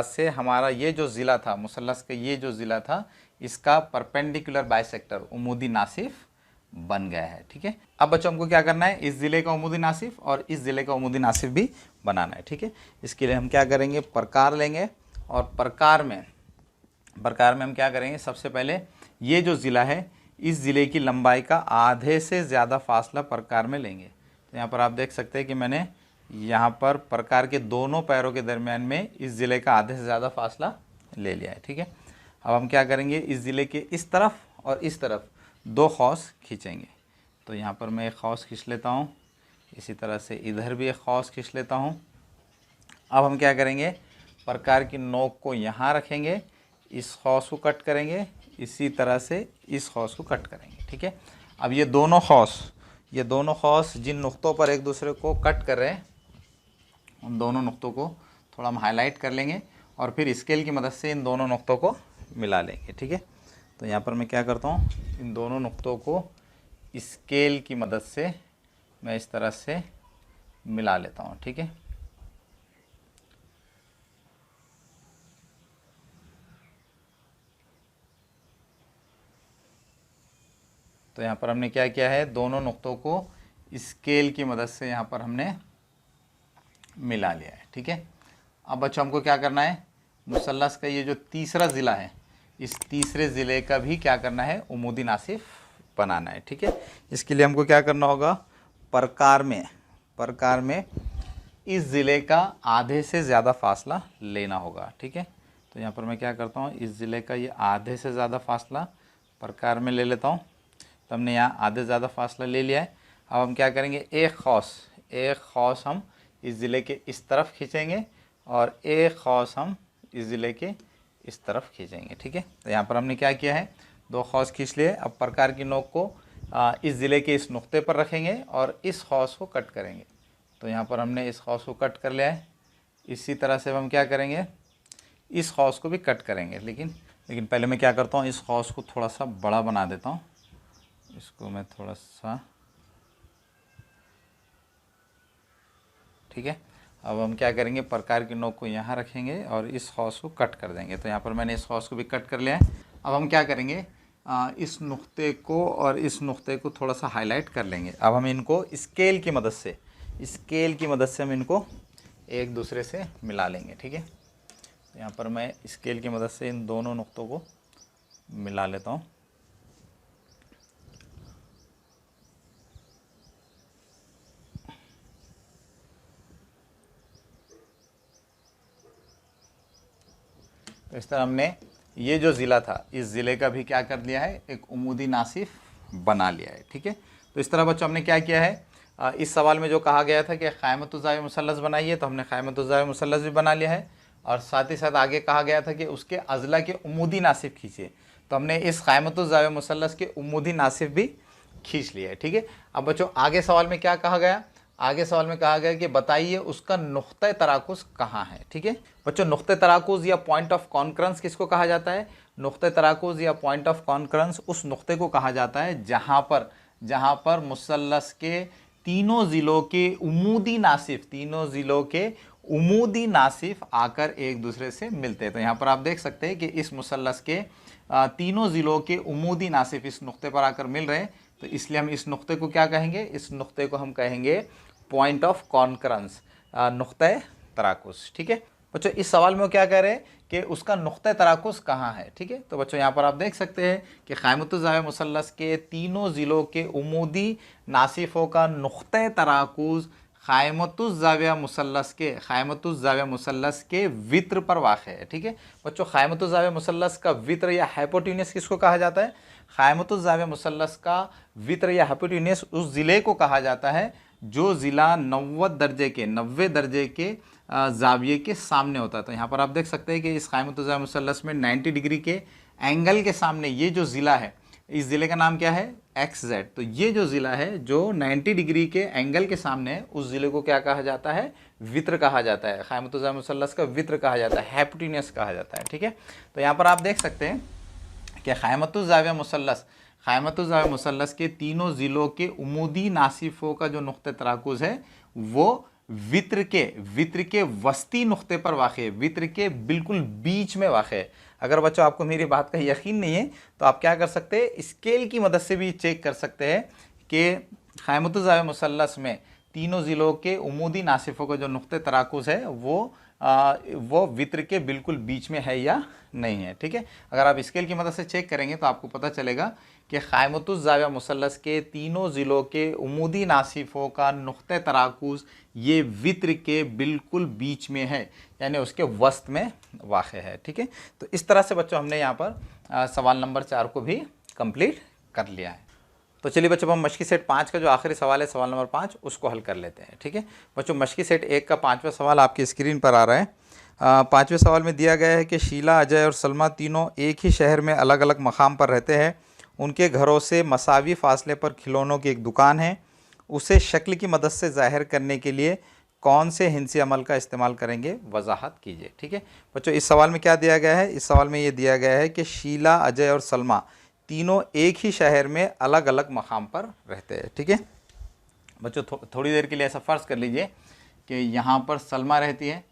से हमारा ये जो ज़िला था, मुसल्लस का ये जो ज़िला था, इसका परपेंडिकुलर बाइसेक्टर उमूदी नासिफ बन गया है, ठीक है। अब बच्चों हमको क्या करना है, इस ज़िले का उमूदी नासिफ और इस ज़िले का उमूदी नासिफ भी बनाना है, ठीक है। इसके लिए हम क्या करेंगे, प्रकार लेंगे, और प्रकार में हम क्या करेंगे, सबसे पहले ये जो ज़िला है इस ज़िले की लंबाई का आधे से ज़्यादा फासला प्रकार में लेंगे। तो यहाँ पर आप देख सकते हैं कि मैंने यहाँ पर प्रकार के दोनों पैरों के दरमियान में इस ज़िले का आधे से ज़्यादा फासला ले लिया है, ठीक है। अब हम क्या करेंगे, इस ज़िले के इस तरफ और इस तरफ 2 खौस खींचेंगे। तो यहाँ पर मैं एक खौस खींच लेता हूँ, इसी तरह से इधर भी एक खौस खींच लेता हूँ। अब हम क्या करेंगे, प्रकार की नोक को यहाँ रखेंगे, इस खौस को कट करेंगे, इसी तरह से इस खौस को कट करेंगे, ठीक है। अब ये दोनों खौस जिन नुक्तों पर एक दूसरे को कट कर रहे हैं उन दोनों नुक्तों को थोड़ा हम हाईलाइट कर लेंगे, और फिर स्केल की मदद से इन दोनों नुक्तों को मिला लेंगे, ठीक है। तो यहाँ पर मैं क्या करता हूँ, इन दोनों नुक्तों को स्केल की मदद से मैं इस तरह से मिला लेता हूँ, ठीक है। तो यहाँ पर हमने क्या किया है, दोनों नुक्तों को स्केल की मदद से यहाँ पर हमने मिला लिया है, ठीक है। अब बच्चों हमको क्या करना है, मुसल्लस का ये जो तीसरा ज़िला है, इस तीसरे ज़िले का भी क्या करना है, उमूदी नासिफ बनाना है, ठीक है। इसके लिए हमको क्या करना होगा, प्रकार में इस ज़िले का आधे से ज़्यादा फासला लेना होगा, ठीक है। तो यहाँ पर मैं क्या करता हूँ, इस ज़िले का ये आधे से ज़्यादा फासला प्रकार में ले लेता हूँ। तो हमने यहाँ आधे ज़्यादा फासला ले लिया है। अब हम क्या करेंगे, एक खौस हम इस ज़िले के इस तरफ खींचेंगे, और एक खौस हम इस ज़िले के इस तरफ खींचेंगे, ठीक है। तो यहाँ पर हमने क्या किया है, 2 खौस खींच लिए। अब प्रकार की नोक को इस ज़िले के इस नुक्ते पर रखेंगे और इस खौस को कट करेंगे। तो यहाँ पर हमने इस खौस को कट कर लिया है। इसी तरह से हम क्या करेंगे, इस खौस को भी कट करेंगे। लेकिन पहले मैं क्या करता हूँ, इस खौस को थोड़ा सा बड़ा बना देता हूँ। इसको मैं थोड़ा सा, ठीक है। अब हम क्या करेंगे, प्रकार की नोक को यहाँ रखेंगे और इस खौस को कट कर देंगे। तो यहाँ पर मैंने इस खौस को भी कट कर लिया है। अब हम क्या करेंगे, इस नुक्ते को और इस नुक्ते को थोड़ा सा हाईलाइट कर लेंगे। अब हम इनको स्केल की मदद से हम इनको एक दूसरे से मिला लेंगे, ठीक है। यहाँ पर मैं स्केल की मदद से इन दोनों नुक्तों को मिला लेता हूँ। तो इस तरह हमने ये जो ज़िला था, इस ज़िले का भी क्या कर लिया है, एक उमूदी नासिफ बना लिया है, ठीक है। तो इस तरह बच्चों हमने क्या किया है, इस सवाल में जो कहा गया था कि क़ाइमतुज़्ज़ाविया मुसल्लस बनाइए, तो हमने क़ाइमतुज़्ज़ाविया मुसल्लस भी बना लिया है। और साथ ही साथ आगे कहा गया था कि उसके अज़ला के उमूदी नासिफ खींचिए, तो हमने इस क़ाइमतुज़्ज़ाविया मुसल्लस के उमूदी नासिफ भी खींच लिया है, ठीक है। अब बच्चों आगे सवाल में क्या कहा गया, आगे सवाल में कहा गया कि बताइए उसका नुक्ता तराकुज़ कहाँ है, ठीक है। बच्चों नुक्ता तराकुज़ या पॉइंट ऑफ कॉन्करेंस किसको कहा जाता है, नुक्ता तराकुज़ या पॉइंट ऑफ कॉन्करेंस उस नुक्ते को कहा जाता है जहाँ पर मुसल्लस के तीनों ज़िलों के उमूदी नासिफ आकर एक दूसरे से मिलते हैं। तो यहाँ पर आप देख सकते हैं कि इस मुसल्लस के तीनों ज़िलों के उमूदी नासिफ इस नुक्ते पर आकर मिल रहे हैं, तो इसलिए हम इस नुक्ते को क्या कहेंगे, इस नुक्ते को हम कहेंगे पॉइंट ऑफ कॉन्करेंस, नुक्ता तराकुज़, ठीक है। बच्चों इस सवाल में वो क्या कह रहे हैं कि उसका नुक्ता तराकुज़ कहाँ है, ठीक है। तो बच्चों यहाँ पर आप देख सकते हैं कि क़ाइमतुज़्ज़ाविया मुसल्लस के तीनों ज़िलों के उमूदी नासिफ़ों का नुक्ता तराकुज़ क़ाइमतुज़्ज़ाविया मुसल्लस के वित्र पर वाक़ है, ठीक है। बच्चों क़ाइमतुज़्ज़ाविया मुसल्लस का वित्र या हाइपोटेन्यूस किसको कहा जाता है, क़ाइमतुज़्ज़ाविया मुसल्लस का वित्र या हाइपोटेन्यूस उस ज़िले को कहा जाता है जो ज़िला 90 दर्जे के ज़ाविये के सामने होता है। तो यहाँ पर आप देख सकते हैं कि इस क़ाइमतुज़्ज़ाविया मुसल्लस में 90 डिग्री के एंगल के सामने ये जो ज़िला है, इस ज़िले का नाम क्या है, XZ। तो ये जो ज़िला है जो 90 डिग्री के एंगल के सामने है, उस ज़िले को क्या कहा जाता है, वित्र कहा जाता है, क़ाइमतुज़्ज़ाविया मुसल्लस का वित्र कहा जाता है, हाइपोटेन्यूस कहा जाता है, ठीक है। तो यहाँ पर आप देख सकते हैं कि क़ाइमतुज़्ज़ाविया मुसल्लस के तीनों ज़िलों के उमूदी नासिफ़ों का जो नुक्ता तराकुज़ है वो वित्र के वस्ती नुक्ते पर वाक़ है, वित्र के बिल्कुल बीच में वाक़ है। अगर बच्चों आपको मेरी बात का यकीन नहीं है तो आप क्या कर सकते हैं, स्केल की मदद से भी चेक कर सकते हैं कि क़ाइमतुज़्ज़ाविया मुसल्लस में तीनों ज़िलों के उमूदी नासिफ़ों का जो नुक्ता तराकुज़ है वो वित्र के बिल्कुल बीच में है या नहीं है, ठीक है। अगर आप स्केल की मदद से चेक करेंगे तो आपको पता चलेगा कि क़ाइमतुज़्ज़ाविया मुसल्लस के तीनों ज़िलों के उमूदी नासिफ़ों का नुक्ता तराकुज़ ये वित्र के बिल्कुल बीच में है, यानी उसके वस्त में वाक़ है, ठीक है। तो इस तरह से बच्चों हमने यहाँ पर सवाल नंबर 4 को भी कंप्लीट कर लिया है। तो चलिए बच्चों हम मशक़ी सेट 5 का जो आखिरी सवाल है, सवाल नंबर 5, उसको हल कर लेते हैं, ठीक है। बच्चों मशक़ी सेट 1 का 5वां सवाल आपकी स्क्रीन पर आ रहा है। 5वें सवाल में दिया गया है कि शीला, अजय और सलमा तीनों एक ही शहर में अलग अलग मकाम पर रहते हैं। उनके घरों से मसावी फासले पर खिलौनों की एक दुकान है। उसे शक्ल की मदद से ज़ाहिर करने के लिए कौन से हिंसी अमल का इस्तेमाल करेंगे, वजाहत कीजिए, ठीक है। बच्चों इस सवाल में क्या दिया गया है, इस सवाल में ये दिया गया है कि शीला, अजय और सलमा तीनों एक ही शहर में अलग अलग मकाम पर रहते हैं, ठीक है। बच्चों थोड़ी देर के लिए ऐसा फ़र्ज़ कर लीजिए कि यहाँ पर सलमा रहती है,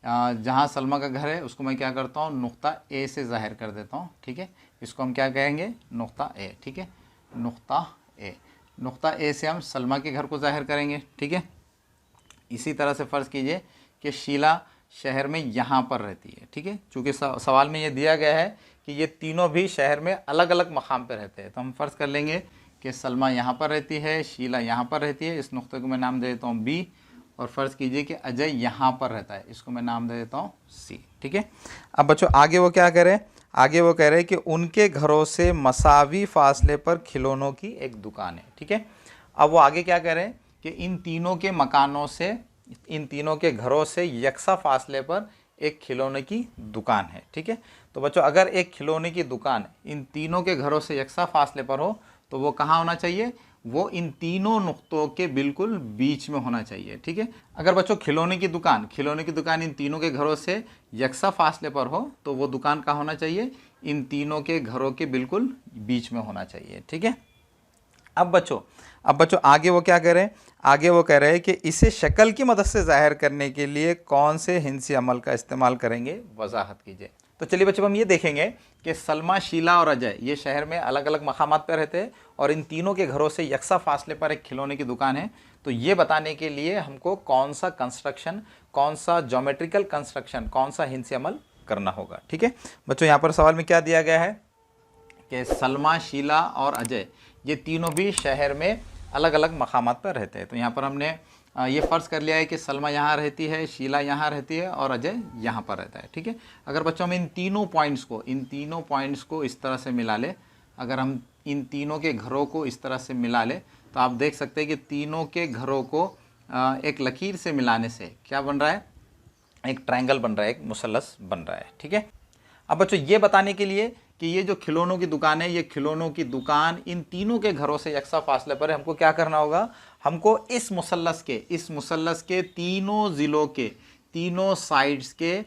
जहाँ सलमा का घर है उसको मैं क्या करता हूँ, नुक्ता ए से ज़ाहिर कर देता हूँ, ठीक है। इसको हम क्या कहेंगे, नुक्ता ए, ठीक है, नुक्ता ए से हम सलमा के घर को ज़ाहिर करेंगे, ठीक है। इसी तरह से फ़र्ज़ कीजिए कि शीला शहर में यहाँ पर रहती है, ठीक है। चूँकि सवाल में ये दिया गया है कि ये तीनों भी शहर में अलग अलग मकाम पर रहते हैं, तो हम फ़र्ज़ कर लेंगे कि सलमा यहाँ पर रहती है, शीला यहाँ पर रहती है, इस नुक्ते को मैं नाम दे देता हूँ B। और फ़र्ज़ कीजिए कि अजय यहाँ पर रहता है, इसको मैं नाम दे देता हूँ C, ठीक है। अब बच्चों आगे वो क्या कह रहे हैं, आगे वो कह रहे हैं कि उनके घरों से मसावी फासले पर खिलौनों की एक दुकान है, ठीक है। अब वो आगे क्या कह रहे हैं कि इन तीनों के मकानों से, इन तीनों के घरों से यकसा फासले पर एक खिलौने की दुकान है, ठीक है। तो बच्चों अगर एक खिलौने की दुकान इन तीनों के घरों से यकसा फासले पर हो तो वो कहाँ होना चाहिए, वो इन तीनों नुक्तों के बिल्कुल बीच में होना चाहिए, ठीक है। अगर बच्चों खिलौने की दुकान इन तीनों के घरों से यकसा फासले पर हो तो वो दुकान कहाँ होना चाहिए, इन तीनों के घरों के बिल्कुल बीच में होना चाहिए, ठीक है। अब बच्चों आगे वो क्या कह रहे हैं, आगे वो कह रहे हैं कि इसे शक्ल की मदद से ज़ाहिर करने के लिए कौन से हिंसी अमल का इस्तेमाल करेंगे, वजाहत कीजिए। तो चलिए बच्चों हम ये देखेंगे कि सलमा, शीला और अजय ये शहर में अलग अलग मकामात पर रहते हैं और इन तीनों के घरों से यकसा फासले पर एक खिलौने की दुकान है। तो ये बताने के लिए हमको कौन सा कंस्ट्रक्शन, कौन सा ज्योमेट्रिकल कंस्ट्रक्शन, कौन सा हिंसे अमल करना होगा। ठीक है बच्चों, यहाँ पर सवाल में क्या दिया गया है कि सलमा, शीला और अजय ये तीनों भी शहर में अलग अलग मकामात पर रहते हैं। तो यहाँ पर हमने ये फ़र्ज़ कर लिया है कि सलमा यहाँ रहती है, शीला यहाँ रहती है और अजय यहाँ पर रहता है। ठीक है, अगर बच्चों हम इन तीनों पॉइंट्स को इस तरह से मिला ले, अगर हम इन तीनों के घरों को इस तरह से मिला ले तो आप देख सकते हैं कि तीनों के घरों को एक लकीर से मिलाने से क्या बन रहा है, एक ट्रायंगल बन रहा है, एक मुसल्लस बन रहा है। ठीक है, अब बच्चों ये बताने के लिए कि ये जो खिलौनों की दुकान है, ये खिलौनों की दुकान इन तीनों के घरों से यकसा फासले पर है, हमको क्या करना होगा, हमको इस मुसल्लस के तीनों ज़िलों के तीनों साइड्स के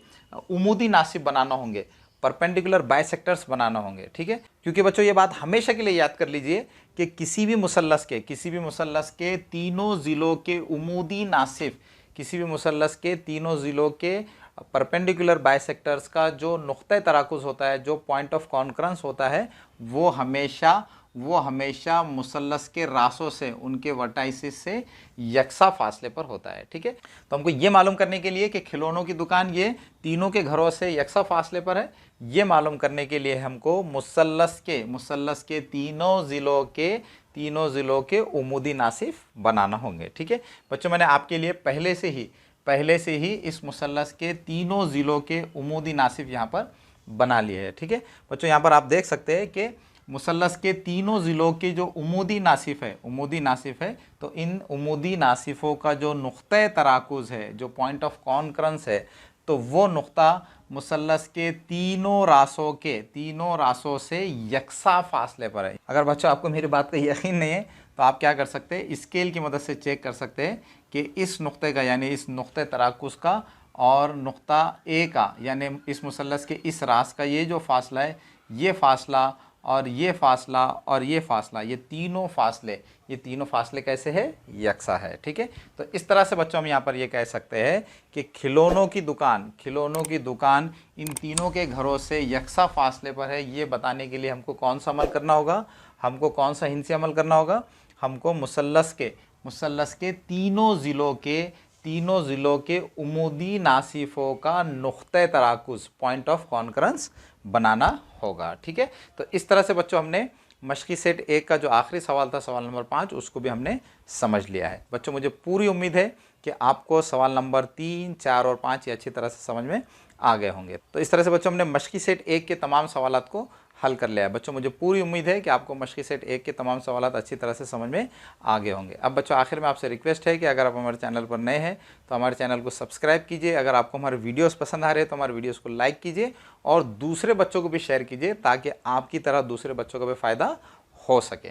उमूदी नासिब बनाना होंगे, परपेंडिकुलर बाइसेक्टर्स बनाना होंगे। ठीक है, क्योंकि बच्चों ये बात हमेशा के लिए याद कर लीजिए कि किसी भी मुसल्लस के तीनों ज़िलों के उमूदी नासिब, किसी भी मुसल्लस के तीनों ज़िलों के परपेंडिकुलर बाइसेक्टर्स का जो नुक्ता तराकुज़ होता है, जो पॉइंट ऑफ कॉन्करेंस होता है, वो हमेशा मुसल्लस के रासों से, उनके वर्टाइसिस से यकसा फासले पर होता है। ठीक है, तो हमको ये मालूम करने के लिए कि खिलौनों की दुकान ये तीनों के घरों से यकसा फासले पर है, ये मालूम करने के लिए हमको मुसल्लस के तीनों ज़िलों के उमूदी नासिफ बनाना होंगे। ठीक है बच्चों, मैंने आपके लिए पहले से ही इस मुसल्लस के तीनों ज़िलों के उमूदी नासिफ यहाँ पर बना लिए है। ठीक है बच्चों, यहाँ पर आप देख सकते हैं कि मुसल्लस के तीनों ज़िलों के जो उमूदी नासिफ है, तो इन उमूदी नासिफों का जो नुक्ता तराकुज़ है, जो पॉइंट ऑफ कॉन्करेंस है, तो वो नुक्ता मुसल्लस के तीनों रासों से यकसा फासले पर है। अगर बच्चों आपको मेरी बात का यकीन नहीं है तो आप क्या कर सकते हैं, स्केल की मदद से चेक कर सकते हैं कि इस नुक्ते का, यानी इस नुक्ते तराकुज़ का और नुक्ता ए का, यानी इस मुसल्लस के इस रास का ये जो फासला है, ये फासला और ये फासला और ये फासला, ये तीनों फासले कैसे है, यकसा है। ठीक है, तो इस तरह से बच्चों हम यहाँ पर ये कह सकते हैं कि खिलौनों की दुकान इन तीनों के घरों से यकसा फासले पर है। ये बताने के लिए हमको कौन सा अमल करना होगा, हमको कौन सा हिंसे अमल करना होगा, हमको मुसल्लस के तीनों ज़िलों के उमूदी नासिफों का नुक्ता तराकुज़, पॉइंट ऑफ कॉन्करेंस बनाना होगा। ठीक है, तो इस तरह से बच्चों हमने मशक़ी सेट 1 का जो आखिरी सवाल था, सवाल नंबर 5, उसको भी हमने समझ लिया है। बच्चों मुझे पूरी उम्मीद है कि आपको सवाल नंबर 3, 4 और 5 ये अच्छी तरह से समझ में आ गए होंगे। तो इस तरह से बच्चों हमने मशक़ी सेट 1 के तमाम सवालात को हल कर लिया है। बच्चों मुझे पूरी उम्मीद है कि आपको मशक़ी सेट 1 के तमाम सवालात अच्छी तरह से समझ में आ गए होंगे। अब बच्चों आखिर में आपसे रिक्वेस्ट है कि अगर आप हमारे चैनल पर नए हैं तो हमारे चैनल को सब्सक्राइब कीजिए। अगर आपको हमारे वीडियोस पसंद आ रहे हैं तो हमारे वीडियोस को लाइक कीजिए और दूसरे बच्चों को भी शेयर कीजिए, ताकि आपकी तरह दूसरे बच्चों का भी फ़ायदा हो सके।